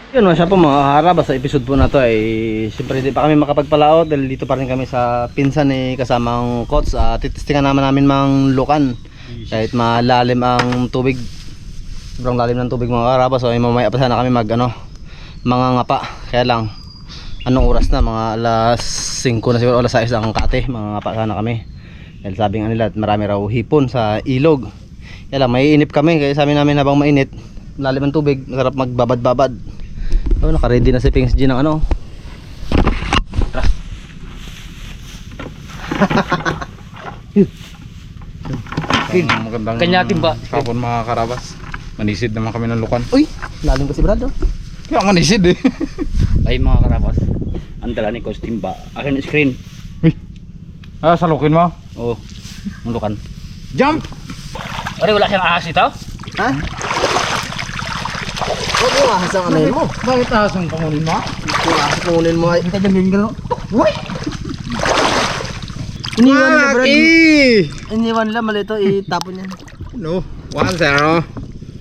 Yun siya po mga harabas, sa episode po na to ay siyempre hindi pa kami makapagpalaot dahil dito pa rin kami sa pinsan ni kasamang coach. Titistingan namin mang lukan kahit malalim ang tubig, sobrang lalim ng tubig mga harabas. So ay mamaya pa sana kami mga ngapa, kaya lang anong oras na, mga alas 5 na siguro, alas 6 ang kate, mga ngapa sana kami dahil sabi nga nila marami raw hipon sa ilog. Kaya lang may inip kami, kaya sabi namin habang mainit lalim ang tubig masarap magbabad-babad. Oh, naka-ready na si Pings G ng ano. Magandang Kanyatin ba? hapon mga karabas. Manisid naman kami ng lukan. Uy, lalim kasi Brad, oh. Kaya manisid eh. Ay mga karabas, ang dala ni Coach Timba. Akin yung screen. Salukin mo. Oh, mulukan. Jump! Ari, wala siyang ahas ito? Ha? Huwag mo ahas ang anayin mo. Bakit asang pangunin mo? Kung ahas pangunin mo ay Kita dyan gano'n. Uy! iniwan nila Brad. Iniwan nila, mali ito, itapon yan. No, 1-0.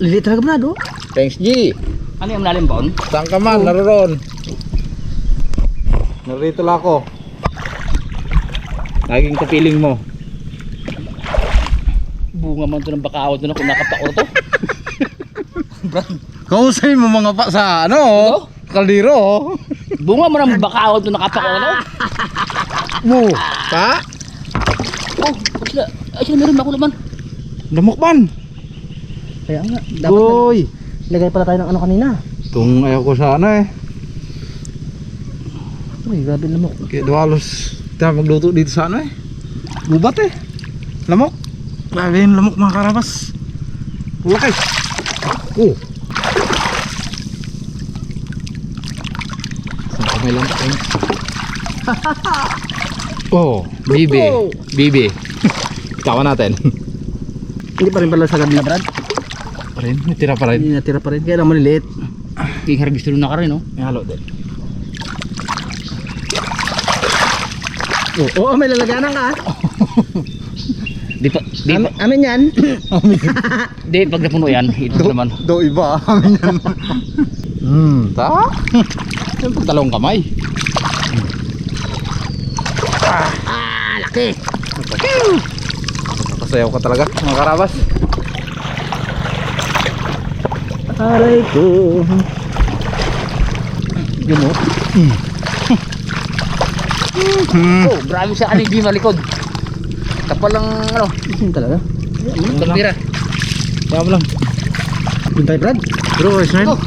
Lili talaga Brad, oh. Thanks G. Ano yung malalim baon? Saan ka man? Naroon. Narito lang ako. Laging kapiling mo. Bunga man ito ng bakaawat doon kung nakapako to. Kausay mo mga pa sa ano? Kaldero. Bunga mo ng bakaawat doon nakapako to. Mo. Ta? Oh, sila meron ako naman. Damokban. Kaya nga, dapat Uy. lagay pala tayo ng ano kanina. Tung ayaw ko sa ano eh. Uy, grabe lamok. Kaya duwalos tayo magluto dito sa ano eh. Gubat eh. Lamok. Grabe yung lamok mga karabas. Laki. Oh. Saan ka may lamok eh? Oh, bibi. Bibi. Tawa natin. Hindi pa rin pala sagad na Brad. Pa rin, may tira pa rin. Hindi natira pa rin, kaya lang maliliit. King harvester na ka rin, no? May halo din. Oo, may lalaganan ka. Di pa, Amin yan. di pag napuno yan, ito naman. Do iba. Ta? Yung pagdalawang kamay. Laki. Kasayaw ka talaga mga karabas. Aray ko. Yun o. Oh, grabe siya kanina di malikod. Kapal lang, ano, Yun talaga. tampira. Kaya mo lang. Yun tayo Brad. Bro, rice na yun. Oh.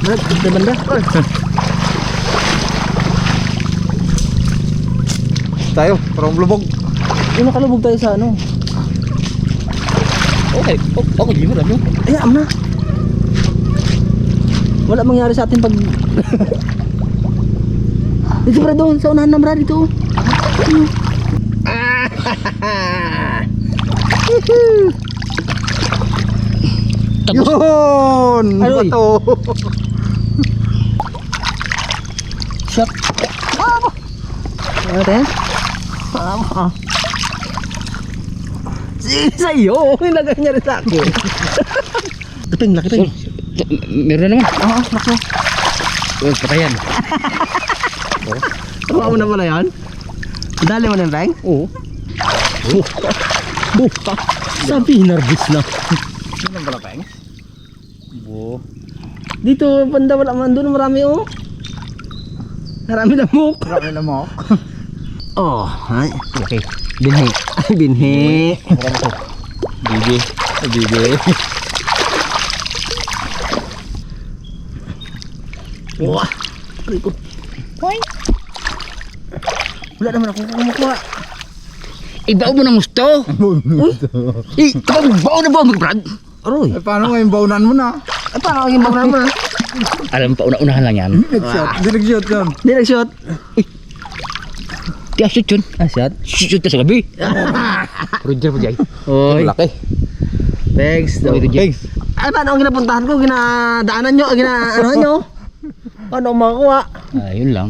Brad, sa banda. Tayo, parang lubog. Yung nakalubog tayo sa ano. Okay, okay, di mo lang yun. Ayam na. Wala mangyari sa atin pag dito Brad doon, sa unahan na Brad dito. Tapos, Yun! Ay, uy. Bato! Shot. Ano tayo? Sa'yo, nilagay niya rin sa akin. Kaping, laki ping. meron na naman. Oo, laki. Oh, patayan. Tuwa mo na pala yan? Dali mo na yung bang? Oo. Sabi, nervous na. Ano ba lang, Peng? Dito, banda wala man doon, marami oh. Marami lamok. Marami na mo. Oh, ay, okay. Binhi. Ay, binhi. Bibi. Bibi. Wah, aray ko. Wala naman ako kumukuha. Ibao mo ng gusto. Ibao na ba ang Brad? Aroy. Eh, paano ngayon baunan mo na? Ay, paano ang imbang naman? Alam pa, una-unahan lang yan. Nag-shot. Direct-shot yun. Hindi nag-shot. Kaya shoot yun. Ah, shot? Shoot ka sa gabi. Roger po jay. Oy. Laki. Thanks. Oy, Roger. Thanks. Ay, paano ang ginapuntahan ko? Ginadaanan nyo? Ano nyo? Paano ang makakuha? Yun lang.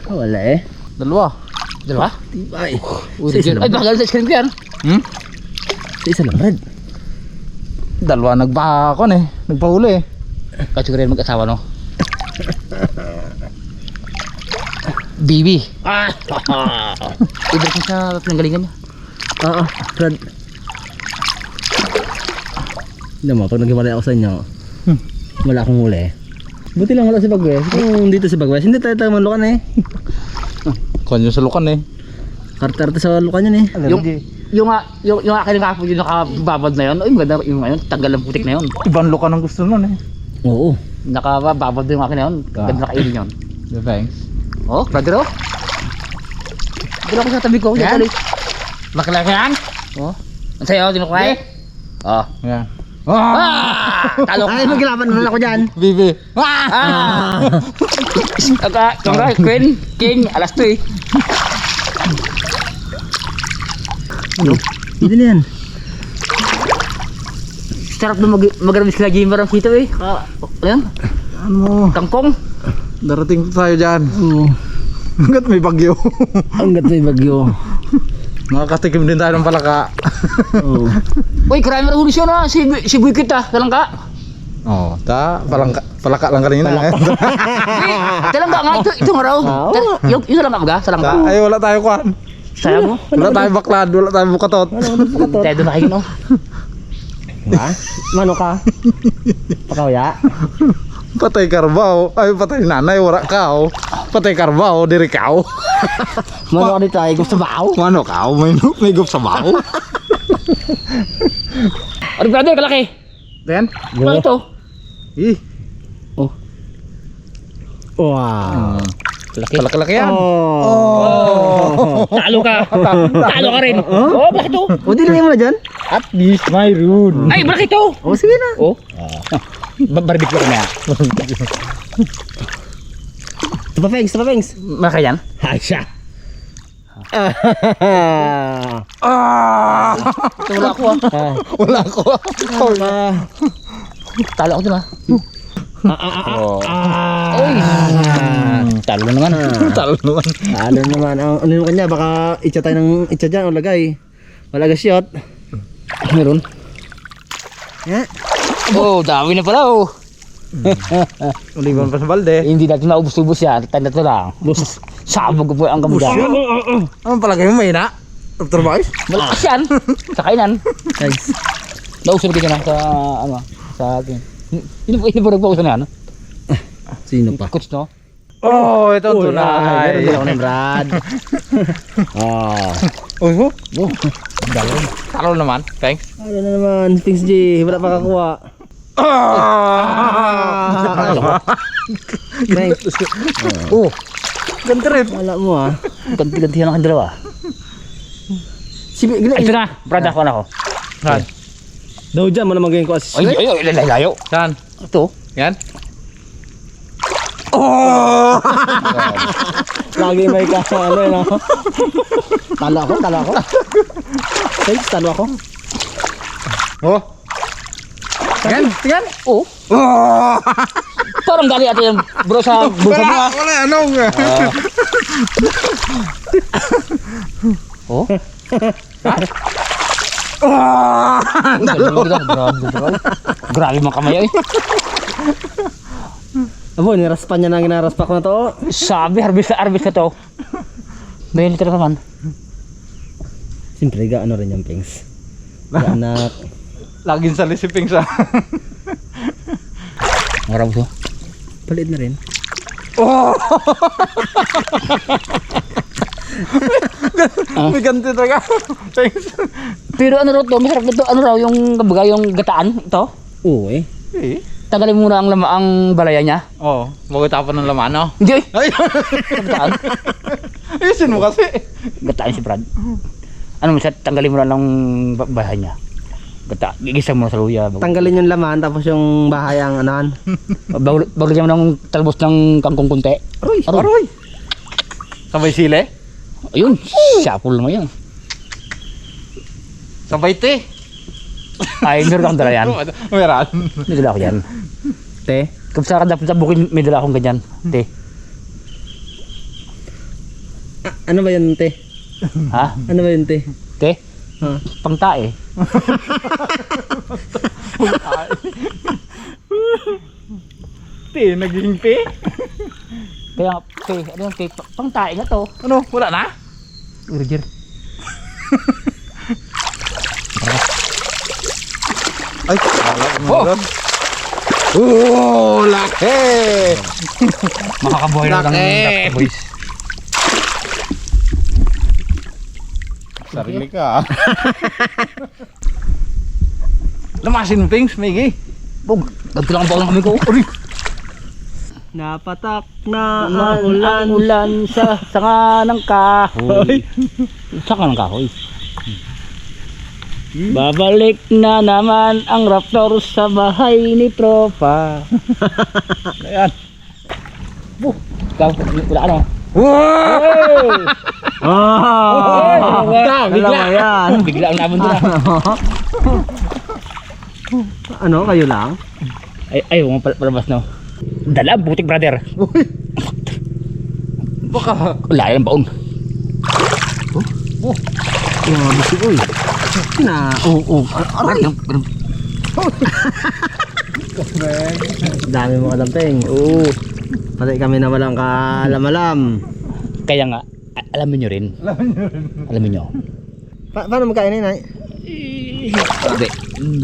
Wala eh. Dalawa. Dalawa? Tibay. Roger. Ay, baka sa screen ko yan. Sa isa lang, Red. Dalawa nagpahakon eh. Nagpahuli eh. Kasi ko rin mag-asawa, no? Baby. Ibig mo sa pinanggalingan niya. Oo, Brad. Hindi mo, pag naghiwalay ako sa inyo, wala akong huli. Buti lang wala si Bagwes. Kung dito si Bagwes, hindi tayo manlukan eh. Kanyo sa lukan eh. Karte-karte sa lukan yun eh. Yung akin nga po yung nakababad na yun. Ay, maganda yung ngayon. Tanggal ang putik na yun. Ibang lukan ang gusto nun eh. Oo. Nakababad yung akin na yun. Ganda na kainin yun. The thanks. Oh, brother oh. Dito ako sa tabi ko. Yan. Yan. Makalaki yan. Oh. Ang sayo, dinukay. Oh. Yan. Talo ka. Ay, maglaban naman ako dyan. Bibi. Queen, King, alas 2 eh. Hindi na yan. Sarap na mag-aramis ka gamer ang sito eh. Ayan, Ano? kangkong. Darating tayo dyan. Oo. Hanggat may bagyo. Hanggat may bagyo. Makakatikim din tayo ng palaka. Oo. Uy, karami rin huli siya na. Si Buikit ah, talangka. Oh, palaka lang kanina. Talangka nga, ito nga raw. Yung talangka mga, talangka. Ay, wala tayo kwan. Saya mo? Wala tayo baklad, wala tayo bukatot. Tayo doon nakahin oh. Ha? Mano ka? Pakawya? Patay karbaw. Ay, patay nanay, wala kao. Patay karbaw, diri kao. Mano ka dito ay gusto baw? Mano kao, may gup sa bao. Ano brother, kalaki? Then? Ano ito? Ih, Wow. kalaki yan. Oh. Talo ka. Talo ka rin. Oh, bakit ito? O, dinagay mo na dyan? At least my rune. Ay, bakit ito? O, sige na. Oh. Barbecue ka na. Tapapings, tapapings. Malaki yan? Ay, siya. Ito wala ako ah. Wala ko. Talo ako dun ah. Oh. Uy. Talo na naman. Talo naman. Ano naman, ang ano yung kanya, baka itcha tayo ng itcha dyan o lagay. Wala ga shot. Meron. Yeah. Oh, dami na pala oh. Uliban pa sa balde. Hindi natin maubos-ubos yan. Tanda to lang. Sabog ko po ang kamuda. Ano palagay mo, may na? Dr. Boys? Malakas yan. Sa kainan. Guys. Nausunod ka na sa ano, sa akin. Iniburog pa usan na ano? Sino pa? Coach no? Oh, ito ang tunay. Meron din ako ng Brad. Uy, ho? Oh. Talo naman. Thanks. Ano na naman, Things G, wala pa kakuha. Thanks. Oh. Ganda rin. Wala mo ah. Ganti-gantihan ang dalawa. Ito na, brad ako na ako. Saan? Daw dyan mo naman ganyan ko assist. Ay, layo. Saan? Ito. Yan? Lagi may ano yun ako. Talo ako. Thanks, talo ako. Oh. Tingnan. Oh. Parang gali ato yung bro sa bulsa mo ah. Wala, anong? Oh. Grabe mga kamay eh. Abo, niraspan niya na ginaraspa ko na to. Sabi, harvest na to. May liter naman. Siyempre, ano rin yung Pings. Anak. Laging sa lisiping sa. Marami to. Palit na rin. May ganti talaga. Thanks. Pero ano raw to, masarap na to. Ano raw yung kabaga, yung gataan ito? Oo eh. Eh. Tagalin muna ang balaya niya. Oh, bago tapon ng laman, no? Hindi. Ay. Gataan. Ayusin mo kasi. Gataan si Brad. Ano mo siya, tanggalin mo na lang bahay niya. Gata, gigisa mo na sa luya. Tanggalin yung laman tapos yung bahay ang anan. Bagulagyan mo ng talbos ng kangkong kunti. Aroy. Aroy. Sabay sile? Ayun, sapul naman yan. Sabay te. Ay, meron akong dala yan. Meron. May dala ako yan. Te. Kung sa dapat sa bukid, may dala akong ganyan. Te. Ano ba yan, te? Ha? Ano ba yun, te? Te? Ha? Pangtae. Te, naging te. Kaya Okay, ano yung cake? Pang tae nga to. Ano? Wala na? Roger. Ay, oh! Oh, laki! Makakabuhay na lang Laki. yung Dr. Boys. Sarili ka. Lamasin mo, Pings, Miggy. Bog, nagtulang ba kami ko? Uri! Napatak na Ang ulan sa sanga ng kahoy. Sanga ng kahoy. Babalik na naman ang raptor sa bahay ni Propa. Ayan. Ikaw, wala ka na. Wow! Bigla yan. Bigla ang nabon doon. Ano, kayo lang? Ay, huwag palabas na. Dala, butik brother. Baka. Wala yung baon. Yung bisig, uy. Na, aray. Dami mo alam, Teng. Oo. Pati kami na walang kaalam-alam. Kaya nga, alamin nyo rin. Alamin nyo. Paano magkain yun, ay? Hindi.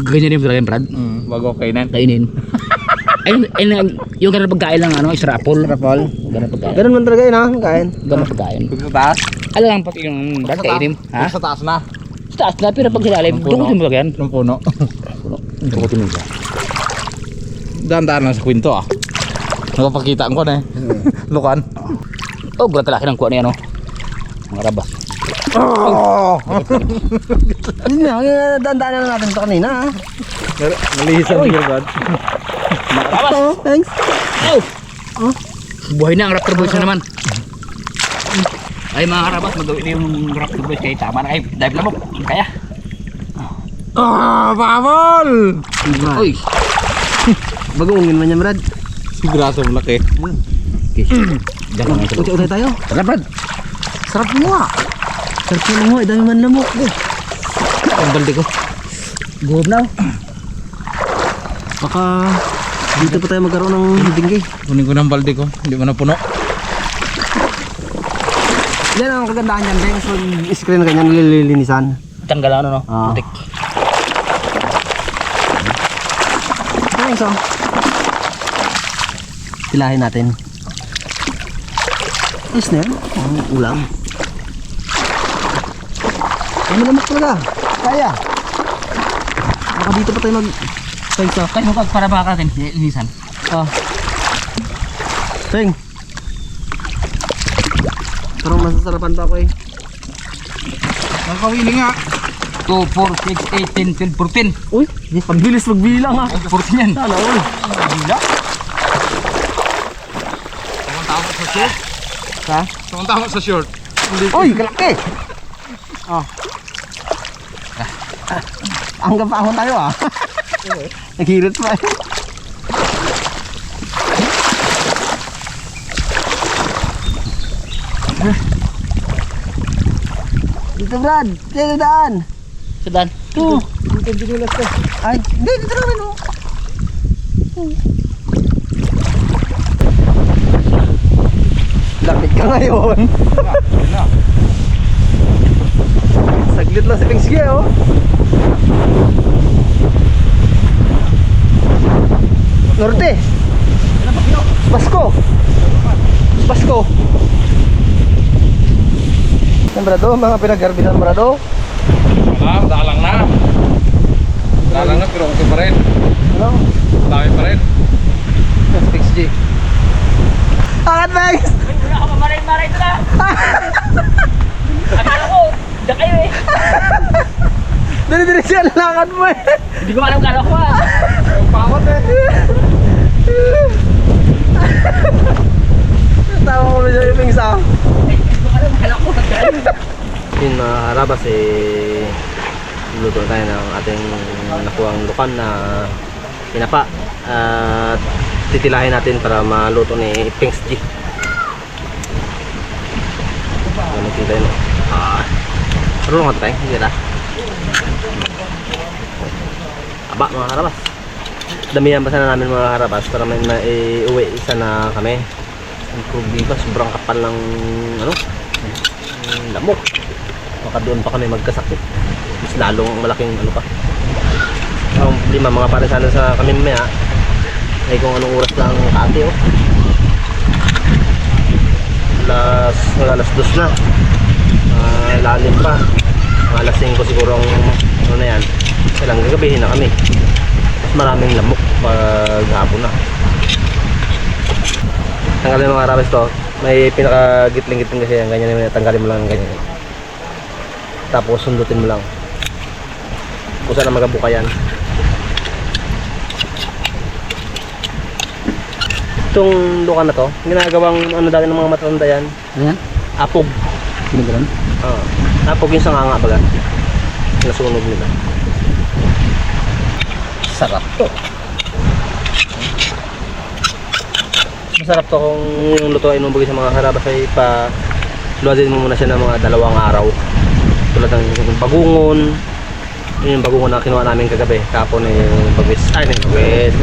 Ganyan yung talaga Brad. Bago kainan. Kainin. Ayun, yung ganun pagkain lang, ano, israpol. Rapol. Ganun pagkain. Ganun man talaga yun, ha? Kain. Ganun pagkain. Pag sa taas? Alam lang pati yung Brad, kainin. Ha? Sa taas na. Sa taas na, pero pag silalim, Ang puno. dukutin mo yan. Ng puno. Dukutin mo siya. Daan-daan lang sa kwento ah. Nakapakita ko na eh. Lukan. Oh, bulat talaki ng kuha niya, no? Mga rabas. Oh! Ano na, dandaan na natin ito kanina, ha? Nalihisan niyo ba? Mga rabas! Oo, thanks. Buhay na ang Raptor Boys na naman. Ay mga karabas, magawin na yung Raptor Boys kaya tama na. Ay, dive lamok. Kaya. Ah, pabol! Uy. Bagungin man yan, Brad. Sigurado malaki. Okay. Diyan ka nga. Utay tayo. Tara, Brad. Sarap mo, ha? Sarap mo, dami man lamok. Ang balde ko. Guhob na. Baka dito pa tayo magkaroon ng dinggi. Kunin ko ng balde ko. Hindi mo na puno. Yan ang kagandahan yan, Beng. So, screen na ganyan, nililinisan. Tanggal ano, no? Ah. Putik. Thanks, oh. Tilahin natin. Yes na yan. Ang ulam. Ano lamok talaga? Kaya. Baka dito pa tayo mag... Thanks, oh. Kaya mo para baka natin. Linisan. Ah. Teng. Parang masasarapan pa ako eh. Nakawili nga. 2, 4, 6, 8, 10, 12, 14. Uy, pagbilis magbilang ha. 14 yan. Sana all. Gila. Tama sa short. Ha? Tama sa short. Uy, kalaki! Oh. Hanggang pa ahon tayo ah. Naghirit pa eh. Dito Brad, dito daan. Sudan. Ito. Dito ginulas ko. Ay, hindi, dito lang rin oh. Lapit ka ngayon. Saglit lang si Pingsky oh. Norte. Basko. Basko. Yan brado, mga pinaggarbisan brado. Dalang na. Dalang na pero okay pa rin. Ano? Dami pa rin. Yes, Pingsky. Angat Max! Wala ka mamaray-maray ito na. Akala ko, diyan kayo eh. Dali-dali siya langan mo eh. Hindi ko alam kala ko ah. Yung pawat eh. Tawa ko medyo yung pingsa. Hindi ko alam kala ko. Yun mga harabas eh, luto tayo ng ating nakuhang lukan na pinapa at titilahin natin para maluto ni Pings G. Gamitin tayo no. Marunong ka tayo, hindi na. Aba mga harabas. Damihan pa sana namin mga harabas para may maiuwi isa na kami. Ang problema, sobrang kapal ng ano, lamok. Baka doon pa kami magkasakit. Mas lalong malaking ano pa. Ang problema, mga pare sana sa kami mamaya ay kung anong oras ng kate, oh. Alas 2 na. Lalim pa. Mga alas 5 siguro ang ano na yan. Kailangan gagabihin na kami. Mas maraming lamok pag hapon na. Tanggalin mo mga karabas to. May pinaka-gitling-gitling kasi yan. Ganyan naman. Tanggalin mo lang ganyan. Tapos sundutin mo lang. Kung saan na magabuka yan. Itong luka na to, ginagawang ano dati ng mga matanda yan. Ayan. Apog. Pinagalan. Apog yung sanganga baga. Nasunog nila. Sarap to. Masarap to kung yung lutuin mo bagay sa mga harabas ay pa luwadin mo muna siya ng mga 2 araw. Tulad ng bagungon. Yun yung bagungon na kinuha namin kagabi. Kapon yung bagwis. Ay, yung bagwis.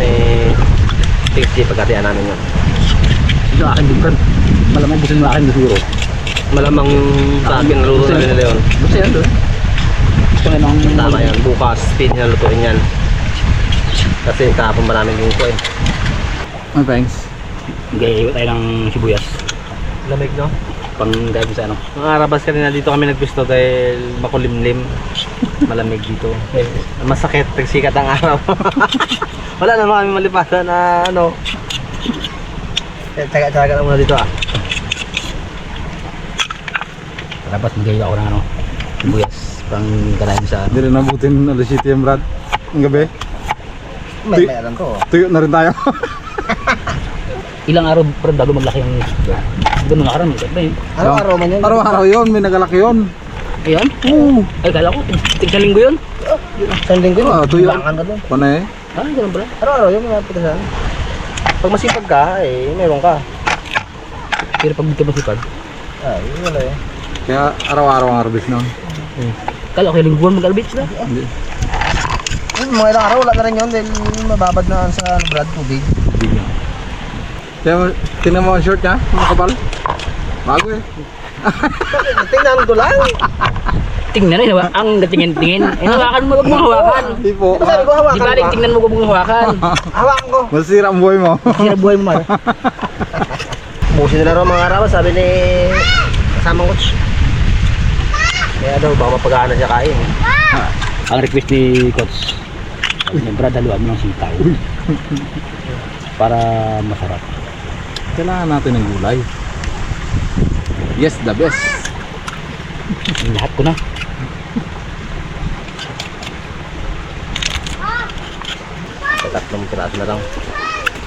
Tasty pagkatian namin yun. Ito akin din kan. Malamang gusto nila akin siguro. Malamang sa akin naluto na rin nila yun. Gusto yan doon. Gusto nga nang... Tama yan. Bukas, speed na lutuin yan. Kasi kahapon maraming lingko eh. Ano thanks? Gaya tayo ng sibuyas. Lamig no? Pang gaya sa ano. Mga arabas kanina dito kami naggusto dahil makulimlim. Malamig dito. Masakit, tagsikat ang araw. Wala naman kami malipasan na ano. Tsaga na muna dito ah. Dapat magaya ako ng ano. Sibuyas. Pang kanahin sa... Hindi rin nabutin alas 7 yung Brad. Ang gabi. May alam ko. Tuyo na rin tayo. Ilang araw pero bago maglaki yung... Ganun nga karam. Araw-araw man yun. Araw-araw yun, may nagalaki yun. Ayan? Oo. Ay, kala ko. Tignan linggo yun. Isang linggo yun. Tuyo. Langan ka doon. Paano eh? Ah, ganun pala. Araw-araw yun mga pitasan. Pag masipag ka, eh, meron ka. Pero pag dito masipag. Ah, yun wala eh. Kaya araw-araw ang harvest nun. Kala ko yung lingguan mag-albit sila. Hindi. Mga ilang araw wala na rin yun dahil mababad na sa Brad tubig. Kaya tingnan mo ang short niya, mga kapal. Bago eh. Tingnan ko lang. Tingnan na, ang tingin-tingin. Eh, hawakan mo, huwag mong hawakan. Hindi po. Ito sabi ko hawakan Di balik, ko. tingnan mo, huwag mong hawakan. Hawakan ko. Masira ang buhay mo. Sira buhay mo, Mar. Busin na raw mga arabas, sabi ni kasamang coach. Kaya daw, baka mapag-aana siya kain. Ang request ni Coach. Brad, haluan mo ng sitaw. Para masarap. Kailangan natin ng gulay. Yes, the best. Lahat ko na. Tatlong piraso na lang.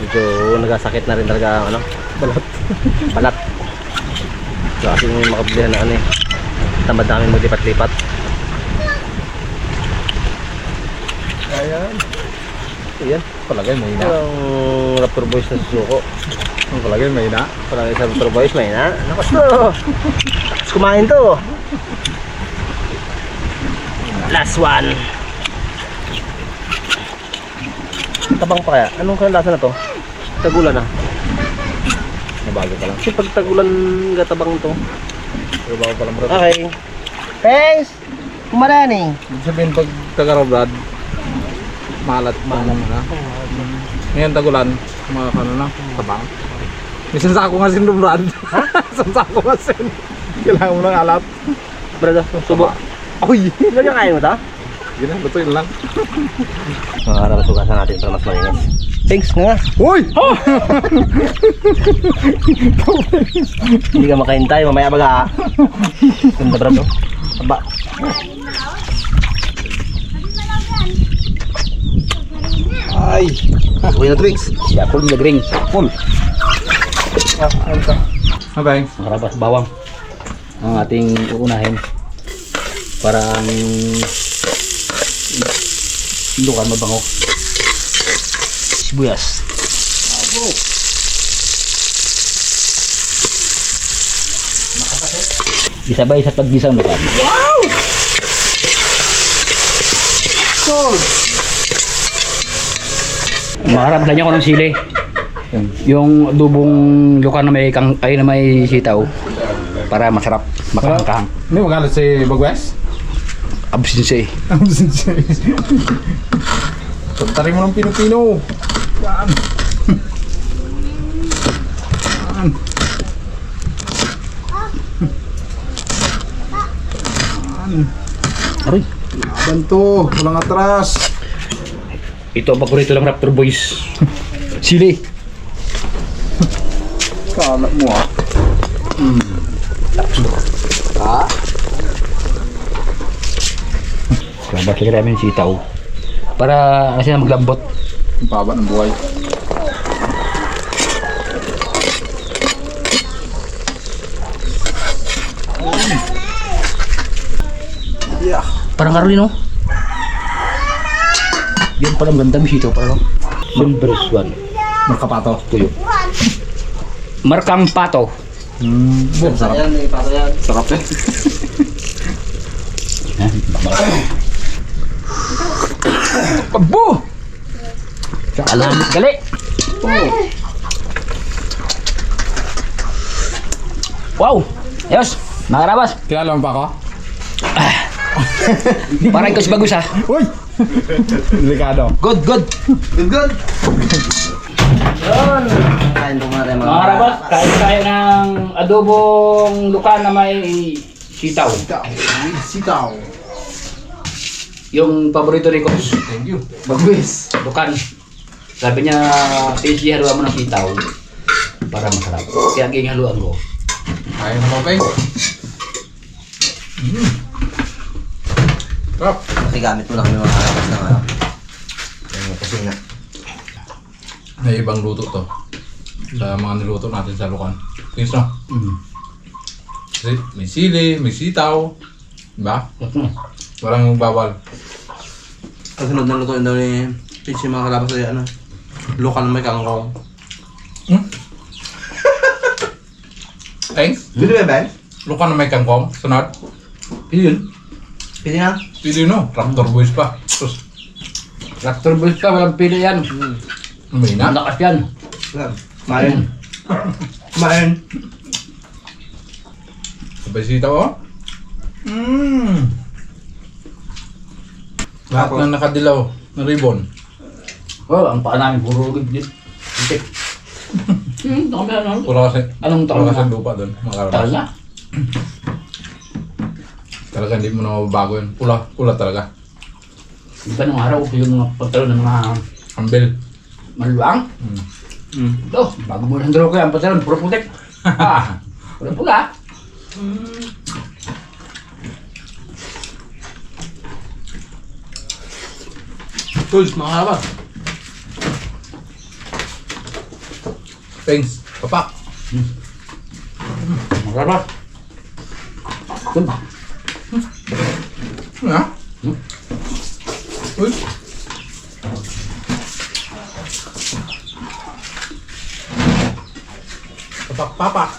Medyo nagasakit na rin talaga ang ano, balat. Balat. So, kasi yung makablihan na ano eh. Tamad namin maglipat-lipat. Ayan. Ayan. Palagay may ina. Ang Raptor Boys na susuko. Palagay may ina. Parang sa Raptor Boys may na. Nakas to. Tapos kumain to. Last one. Tabang pa kaya? Anong lasa na to? Tagulan na. Nabago ka lang. Kasi pag tagulan gatabang to. Nabago ka lang bro. Okay. Thanks! Kumarani. Ibig sabihin pag tagaraw Brad, malat na. Ngayon tagulan, mga ano na, tabang. Minsan sa ako nga sin Brad. Minsan sa ako nga sin. Kailangan mo ng alat. Brada, subo. Uy! Ilan yung kain mo ta? Yun na, lutuin lang. Mga karabas ugasan natin para mas malinis. Thanks nga. Uy! Hindi ka makahintay, mamaya baga. Ganda brado. Aba. Ay! Uy na Twix. Siya, full nagring. Full. Ano ka? Mabay. Makarabas bawang. Ang ating uunahin. Para ang lukan mabango. Sibuyas. Isabay sa paggisang lukan. Wow! Maharap na niya ko ng sili. Yung adobong lukan na may ay na may sitaw para masarap, makakahang. Hindi mo galit si Bagwes? Absin siya eh. Pagtarin mo ng Pino-Pino. Yan. Yan. Aray, Ganto, walang atras. ito ang paborito ng Raptor Boys. Sili. Kala mo ah. Labas lagi namin yung sitaw. Para kasi na maglambot. Ang baba ng buhay. Yeah. Parang karoon no? Yun parang ganda yung sitaw parang. Silver Swan. Magkapato. Tuyo. Markang pato. Sarap. Ayan, may pato yan. Sarap eh. Abo! Alamit gali. Wow! Ayos! Mga karabas, Kilala mo pa ako? parang ikaw si Bagus ha. Uy! Delikado. Good, good! Good, good. Yun. Kain po muna tayo Mga karabas, kain tayo ng adobong luka na may sitaw. Sitaw. Yung paborito ni Coach. Thank you. Bagus. Lukan. Sabi niya, PG haluan mo ng sitaw para masarap. Kaya ang haluan ko. Kaya mo pa eh. Sarap. Kasi gamit mo lang kami mga karabas ng ano. Yung kusina. May ibang luto to. Sa mga niluto natin sa Lukan. Tingis no? Kasi may sili, may sitaw. Diba? Walang bawal. Kasunod na lutuin daw ni Pinch yung mga kalabas ay ano. Lukan na may kangkong. Thanks. Pwede ba Ben? Lukan na may kangkong. Sunod. Yun. Pwede na. Pili no. Raptor Boys pa. Sus. Raptor Boys ka, walang pili yan. May Ang na. lakas yan. Main. Main. Sabay sitaw oh. Lahat na nakadilaw na ribbon. Oh, ang paa namin puro gibdit. Itik. Ano kami ano? Pula kasi. Anong taon Pula kasi na? lupa doon. Mga Taon karabas. na? Talaga hindi mo na mababago yun. Pula. Pula talaga. Yung pa nung araw, yung mga pantalon ng mga Ambil. maluang. Oh, bago mo ng droga yan, pantalon, puro putik. Ah, puro pula. Tools, mga kalabas. Thanks. Papak. Masarap. Good. Ha? Uy. Papak.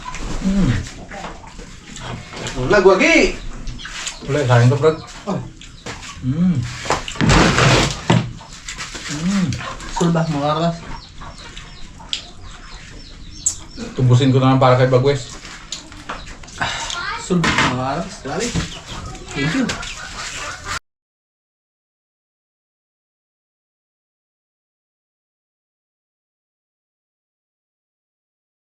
Lagwagi! Ulit, sayang ka, Brad. Sulba, mga kalabas. Tubusin ko na lang para kay Bagwes. Sulba, mga kalabas. Grabe. Thank you.